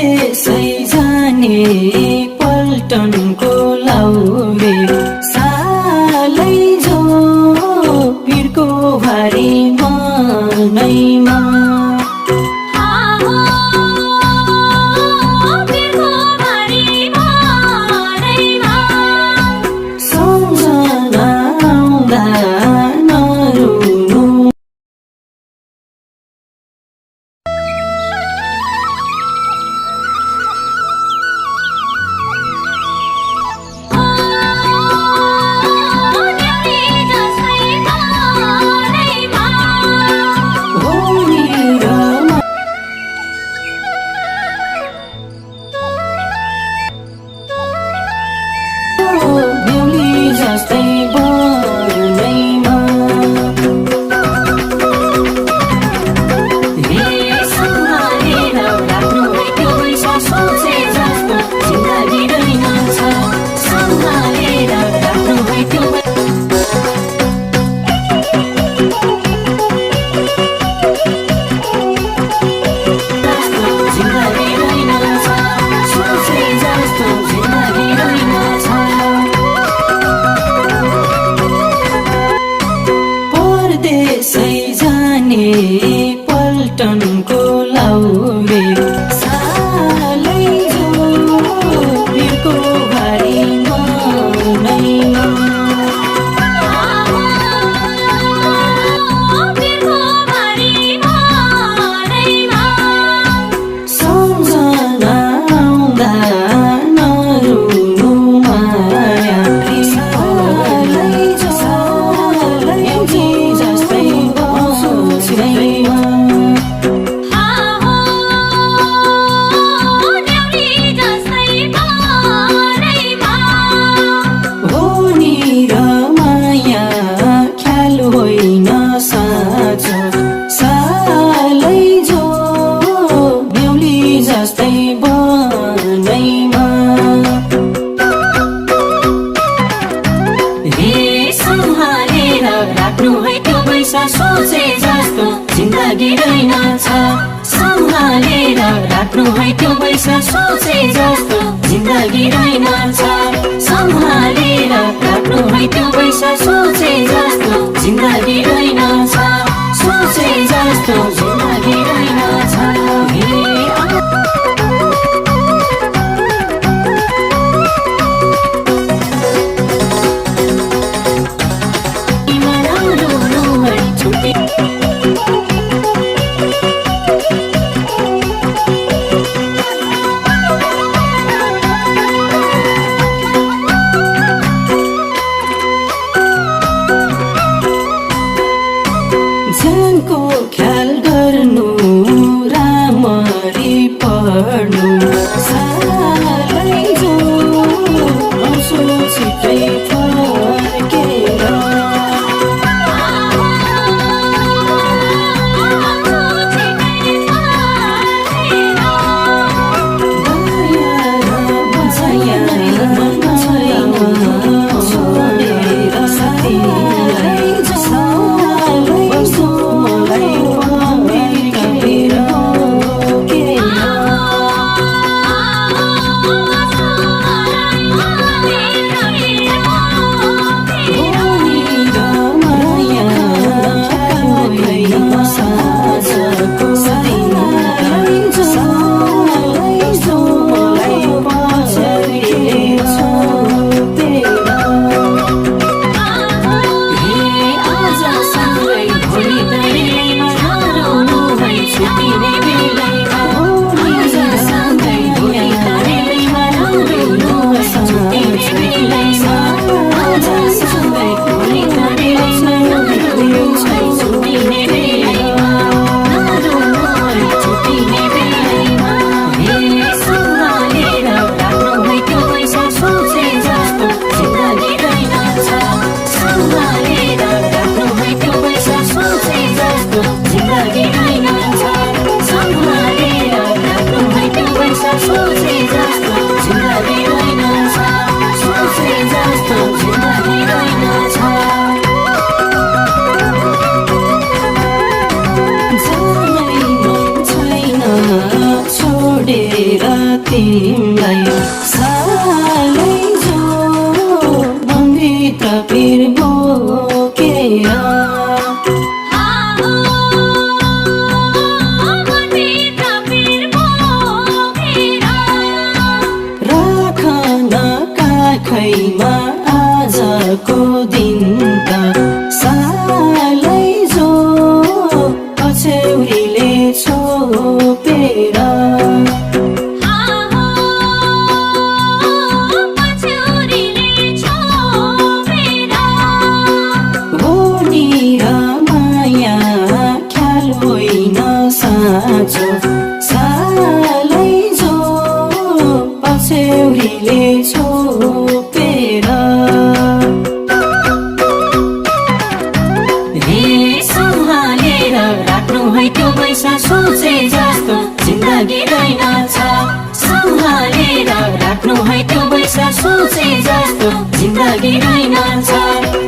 परदेशै जाने पल्टनको लाउरे सालै जो पिरको भारी मनैमा पल्टनको लाउरे सालै जो पिरको भारी मनैमा सम्झना आउँदा नरुनु माया सालै जो एउटी जस्तै बस्छु छिरैमा सोचे जस्तो जिन्दगी रहेनछ सम्हालेर राख्नु है त्यो पैसा सोचे जस्तो जिन्दगी रहेनछ सम्हालेर राख्नु है त्यो पैसा सोचे जस्तो जिन्दगी रहेनछ सोचे जस्तो जिन्दगी रहेनछ ज्यानको ख्याल गर्नु राम्ररी पढ्नु सालै जो आउँछु छिटै फर्केर छोडेर तिमलाई सालै जो मनभित्र पिर बोकेर खैमा आजको दिन त सालै जो पछ्यौरीले छोपेर हो नि र माया ख्याल होइन साँचो सालै जो पछ्यौरीले छोपेर सम्हालेर राख्नु है त्यो पैसा सोचे जस्तो जिन्दगी रहेनछ सम्हालेर राख्नु है त्यो पैसा सोचे जस्तो जिन्दगी रहेनछ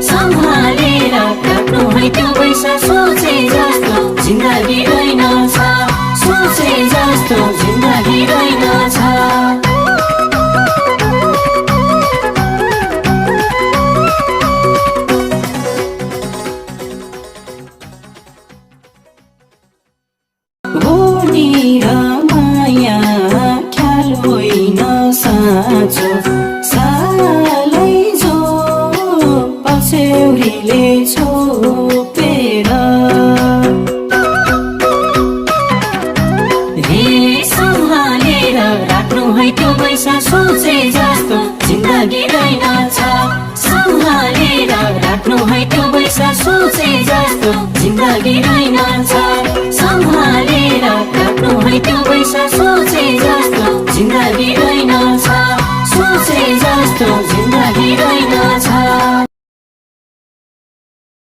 सम्हालेर राख्नु है त्यो पैसा सोचे जस्तो जिन्दगी रहेनछ सोचे जस्तो जिन्दगी रहेनछ माया ख्याल होइन साँचो सालै जो पछ्यौरीले छोपेर सम्हालेर राख्नु है त्यो पैसा सोचे जस्तो जिन्दगी रहेनछ सम्हालेर राख्नु है त्यो पैसा सोचे जस्तो जिन्दगी रहेनछ सम्हालेर राख्नु है त्यो पैसा